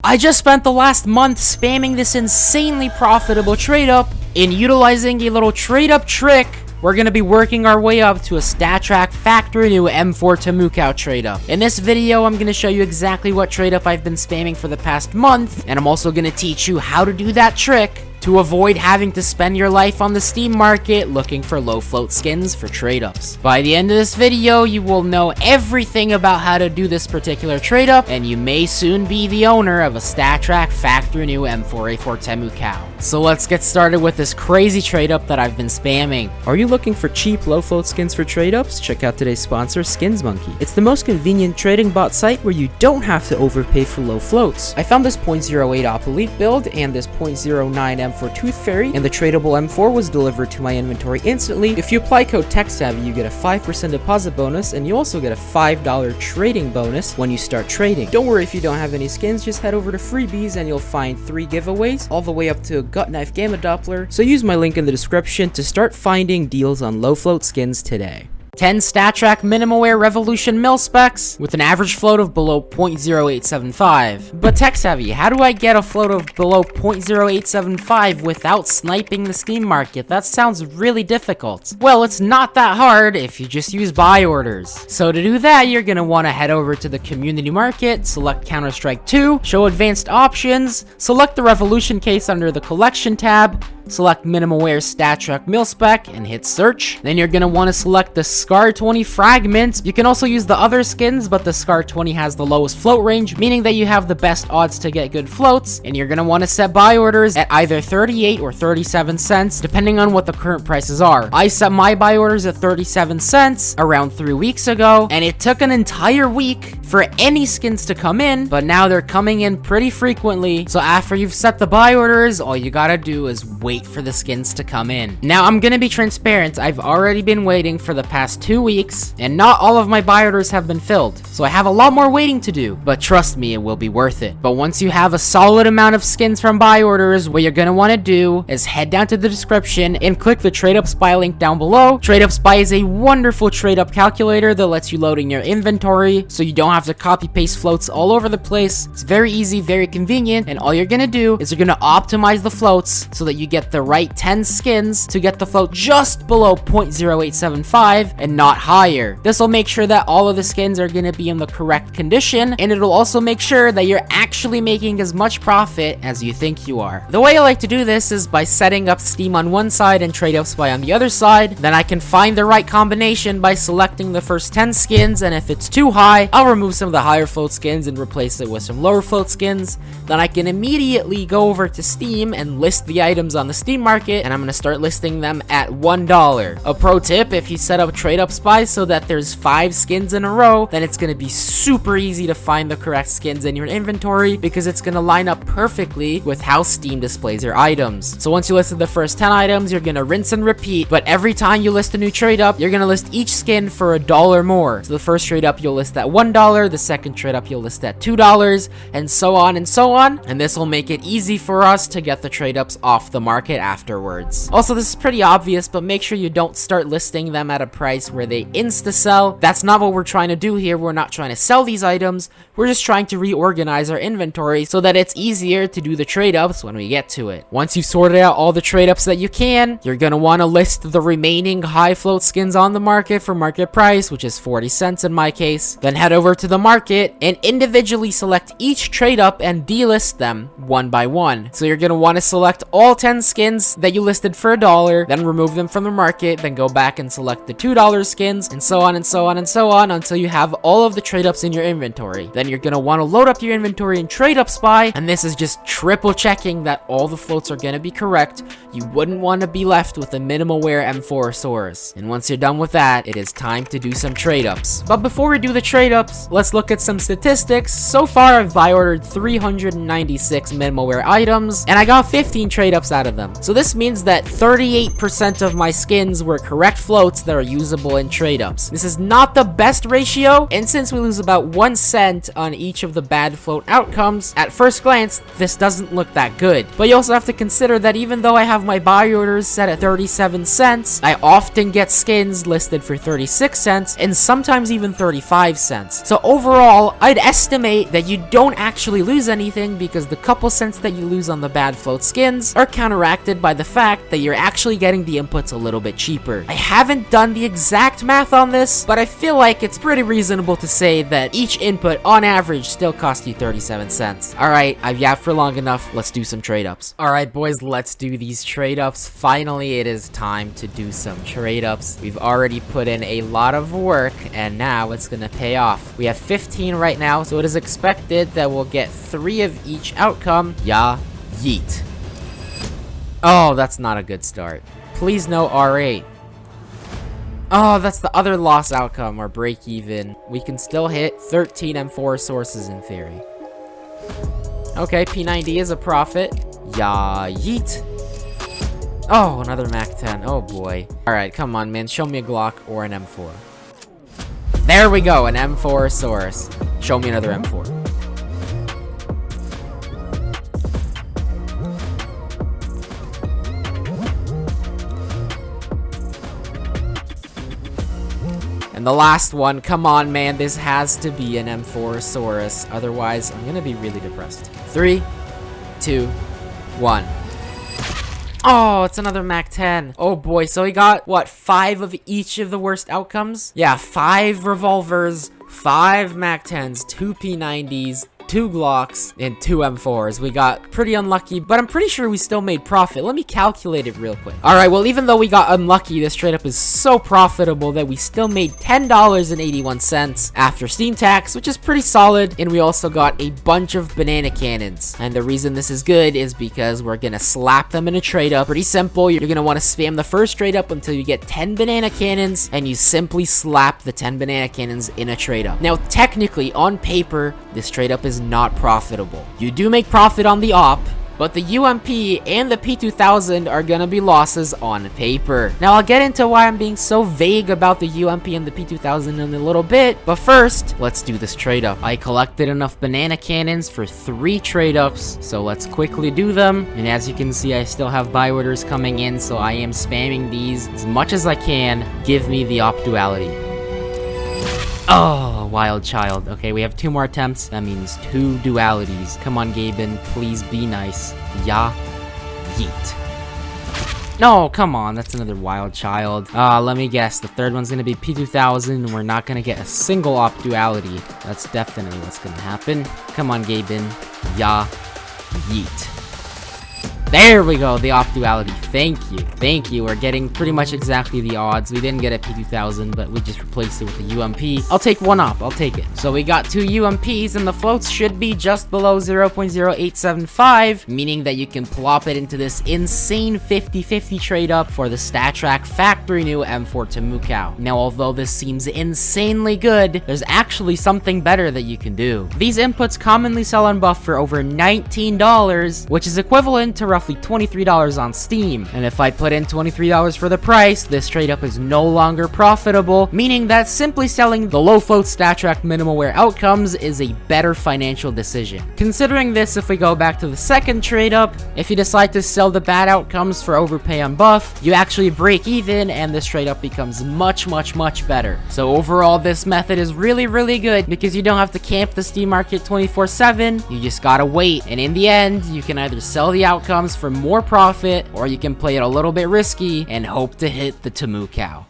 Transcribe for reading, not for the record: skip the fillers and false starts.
I just spent the last month spamming this insanely profitable trade up, and utilizing a little trade up trick, we're going to be working our way up to a StatTrak factory new M4 Temukau trade up. In this video, I'm going to show you exactly what trade up I've been spamming for the past month, and I'm also going to teach you how to do that trick to avoid having to spend your life on the Steam market looking for low float skins for trade ups. By the end of this video, you will know everything about how to do this particular trade up, and you may soon be the owner of a StatTrak factory new M4A4 Temukau. So let's get started with this crazy trade up that I've been spamming. Are you looking for cheap low float skins for trade ups? Check out today's sponsor, SkinsMonkey. It's the most convenient trading bot site where you don't have to overpay for low floats. I found this 0.08 Op Elite build and this 0.09 M4 Tooth Fairy, and the tradable M4 was delivered to my inventory instantly. If you apply code TECHSAVVY, you get a 5% deposit bonus, and you also get a $5 trading bonus when you start trading. Don't worry if you don't have any skins, just head over to Freebies and you'll find 3 giveaways, all the way up to a Gut Knife Gamma Doppler. So use my link in the description to start finding deals on low float skins today. 10 StatTrak Minimaware Revolution mil specs with an average float of below 0.0875. But TechSavvy, how do I get a float of below 0.0875 without sniping the Steam market? That sounds really difficult. Well, it's not that hard if you just use buy orders. So to do that, you're gonna want to head over to the community market, select Counter-Strike 2, show advanced options, select the Revolution case under the collection tab, select Minimaware StatTrak mil-spec, and hit search. Then you're gonna want to select the Scar 20 fragments. You can also use the other skins, but the Scar 20 has the lowest float range, meaning that you have the best odds to get good floats, and you're gonna want to set buy orders at either 38 or 37 cents, depending on what the current prices are. I set my buy orders at 37 cents around 3 weeks ago, and it took an entire week for any skins to come in, but now they're coming in pretty frequently. So after you've set the buy orders, all you gotta do is wait for the skins to come in. Now, I'm gonna be transparent. I've already been waiting for the past 2 weeks, and not all of my buy orders have been filled, so I have a lot more waiting to do, but trust me, it will be worth it. But once you have a solid amount of skins from buy orders, what you're gonna want to do is head down to the description and click the TradeUpSpy link down below. TradeUpSpy is a wonderful trade up calculator that lets you load in your inventory, so you don't have to copy paste floats all over the place. It's very easy, very convenient, and all you're gonna do is you're gonna optimize the floats so that you get the right 10 skins to get the float just below 0.0875 and not higher. This will make sure that all of the skins are going to be in the correct condition, and it'll also make sure that you're actually making as much profit as you think you are. The way I like to do this is by setting up Steam on one side and TradeUpSpy on the other side. Then I can find the right combination by selecting the first 10 skins, and if it's too high, I'll remove some of the higher float skins and replace it with some lower float skins. Then I can immediately go over to Steam and list the items on the Steam market, and I'm going to start listing them at $1. A pro tip, if you set up TradeUpSpy so that there's 5 skins in a row, then it's going to be super easy to find the correct skins in your inventory because it's going to line up perfectly with how Steam displays your items. So once you listed the first 10 items, you're going to rinse and repeat, but every time you list a new trade up, you're going to list each skin for $1 more. So the first trade up you'll list at $1, the second trade up you'll list at $2, and so on and so on, and this will make it easy for us to get the trade ups off the market afterwards. Also, this is pretty obvious, but make sure you don't start listing them at a price where they insta-sell. That's not what we're trying to do here. We're not trying to sell these items. We're just trying to reorganize our inventory so that it's easier to do the trade-ups when we get to it. Once you've sorted out all the trade-ups that you can, you're going to want to list the remaining high float skins on the market for market price, which is 40 cents in my case. Then head over to the market and individually select each trade-up and delist them one by one. So you're going to want to select all 10 skins that you listed for $1, then remove them from the market, then go back and select the $2 skins, and so on and so on and so on until you have all of the trade ups in your inventory. Then you're gonna want to load up your inventory in TradeUpSpy, and this is just triple checking that all the floats are gonna be correct. You wouldn't want to be left with a Minimaware M4 source. And once you're done with that, it is time to do some trade ups. But before we do the trade ups, let's look at some statistics. So far, I've buy ordered 396 Minimaware items, and I got 15 trade ups out of them. So this means that 38% of my skins were correct floats that are usable in trade-ups. This is not the best ratio, and since we lose about 1 cent on each of the bad float outcomes, at first glance, this doesn't look that good. But you also have to consider that even though I have my buy orders set at 37 cents, I often get skins listed for 36 cents and sometimes even 35 cents. So overall, I'd estimate that you don't actually lose anything because the couple cents that you lose on the bad float skins are counteracted by the fact that you're actually getting the inputs a little bit cheaper. I haven't done the exact math on this, but I feel like it's pretty reasonable to say that each input on average still costs you 37 cents. Alright, I've yapped for long enough, let's do some trade-ups. Alright boys, let's do these trade-ups. Finally, it is time to do some trade-ups. We've already put in a lot of work, and now it's gonna pay off. We have 15 right now, so it is expected that we'll get 3 of each outcome. Yeah, yeet. Oh, that's not a good start. Please no R8. Oh, that's the other loss outcome, or break even. We can still hit 13 M4 sources in theory. Okay, P90 is a profit. Yeah, yeet. Oh, another Mac 10. Oh boy. Alright, come on, man. Show me a Glock or an M4. There we go, an M4 source. Show me another M4. And the last one, come on, man, this has to be an M4saurus. Otherwise, I'm gonna be really depressed. 3, 2, 1. Oh, it's another Mac 10. Oh boy, so we got, what, 5 of each of the worst outcomes? Yeah, 5 revolvers, 5 Mac 10s, 2 P90s, 2 Glocks, and 2 M4s. We got pretty unlucky, but I'm pretty sure we still made profit. Let me calculate it real quick. Alright, well, even though we got unlucky, this trade-up is so profitable that we still made $10.81 after Steam tax, which is pretty solid, and we also got a bunch of banana cannons. And the reason this is good is because we're gonna slap them in a trade-up. Pretty simple. You're gonna want to spam the first trade-up until you get 10 banana cannons, and you simply slap the 10 banana cannons in a trade-up. Now, technically, on paper, this trade-up is not profitable. You do make profit on the op, but the UMP and the P2000 are gonna be losses on paper. Now I'll get into why I'm being so vague about the UMP and the P2000 in a little bit, but first, let's do this trade up. I collected enough banana cannons for 3 trade ups, so let's quickly do them. And as you can see, I still have buy orders coming in, so I am spamming these as much as I can. Give me the op duality. Oh, wild child. Okay, we have 2 more attempts. That means 2 dualities. Come on, Gaben. Please be nice. Yeah. Yeet. No, come on. That's another wild child. Let me guess. The third one's gonna be P2000, and we're not gonna get a single op duality. That's definitely what's gonna happen. Come on, Gaben. Yeah. Yeet. There we go, the op duality. Thank you. Thank you. We're getting pretty much exactly the odds. We didn't get a P2000, but we just replaced it with a UMP. I'll take 1 op. I'll take it. So we got 2 UMPs, and the floats should be just below 0.0875, meaning that you can plop it into this insane 50-50 trade up for the StatTrak factory new M4 Temukau. Now, although this seems insanely good, there's actually something better that you can do. These inputs commonly sell on buff for over $19, which is equivalent to roughly $23 on Steam. And if I put in $23 for the price, this trade up is no longer profitable, meaning that simply selling the low float StatTrak minimal wear outcomes is a better financial decision. Considering this, if we go back to the second trade up, if you decide to sell the bad outcomes for overpay on buff, you actually break even, and this trade up becomes much better. So overall, this method is really good because you don't have to camp the Steam market 24/7. You just gotta wait, and in the end, you can either sell the outcomes for more profit, or you can play it a little bit risky and hope to hit the Temukau.